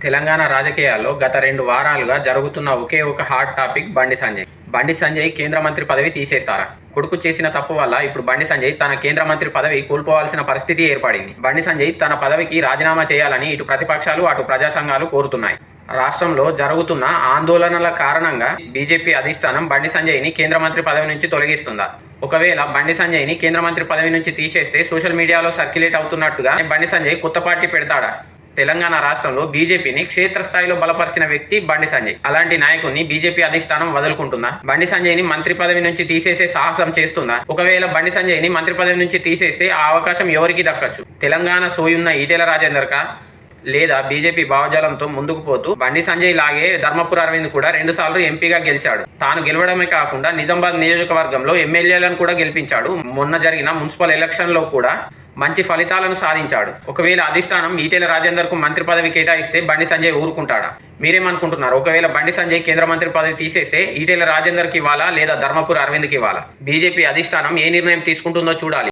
తెలంగాణ రాజకీయాల్లో గత 2 వారాలుగా జరుగుతున్న ఒకే ఒక హాట్ టాపిక్ బండి సంజయ్. బండి సంజయ్ కేంద్ర మంత్రి పదవి తీసేస్తారా? కొడుకు చేసిన తప్పు వల్ల ఇప్పుడు బండి సంజయ్ తన కేంద్ర మంత్రి పదవి కోల్పోవాల్సిన పరిస్థితి ఏర్పడింది. బండి సంజయ్ తన పదవికి రాజీనామా చేయాలని ఇటు ప్రతిపక్షాలు అటు ప్రజా సంఘాలు కోరుతున్నాయి. రాష్ట్రంలో జరుగుతున్న ఆందోళనల కారణంగా బీజేపీ అధిష్టానం బండి సంజయ్ని కేంద్ర మంత్రి పదవి నుంచి తొలగిస్తుందా? ఒకవేళ బండి సంజయ్ని కేంద్ర మంత్రి పదవి నుంచి తీసేస్తే సోషల్ మీడియాలో సర్క్యులేట్ అవుతున్నట్టుగా బండి సంజయ్ కొత్త పార్టీ పెడతాడా? తెలంగాణ రాష్ట్రంలో బీజేపీని క్షేత్రస్థాయిలో బలపరిచిన వ్యక్తి బండి సంజయ్. అలాంటి నాయకుడిని బీజేపీ అధిష్టానం వదులుకుంటుందా? బండి సంజయ్ని మంత్రి పదవి నుంచి తీసేసే సాహసం చేస్తుందా? ఒకవేళ బండి సంజయ్ని మంత్రి పదవి నుంచి తీసేస్తే ఆ అవకాశం ఎవరికి దక్కచ్చు? తెలంగాణ సోయున్న ఈటెల రాజేందర్కా, లేదా బీజేపీ భావజాలంతో ముందుకు పోతూ బండి సంజయ్ లాగే ధర్మపుర అరవింద్ కూడా 2 సార్లు ఎంపీగా గెలిచాడు. తాను గెలవడమే కాకుండా నిజామాబాద్ నియోజకవర్గంలో ఎమ్మెల్యేలను కూడా గెలిపించాడు. మొన్న జరిగిన మున్సిపల్ ఎలక్షన్లో కూడా మంచి ఫలితాలను సాధించాడు. ఒకవేళ అధిష్టానం ఈటెల రాజేందర్కు మంత్రి పదవి కేటాయిస్తే బండి సంజయ్ ఊరుకుంటాడా? మీరేమనుకుంటున్నారు? ఒకవేళ బండి సంజయ్ కేంద్ర మంత్రి పదవి తీసేస్తే ఈటెల రాజేందర్కి ఇవ్వాలా లేదా ధర్మపుర అరవింద్కి ఇవ్వాలా? బీజేపీ అధిష్టానం ఏ నిర్ణయం తీసుకుంటుందో చూడాలి.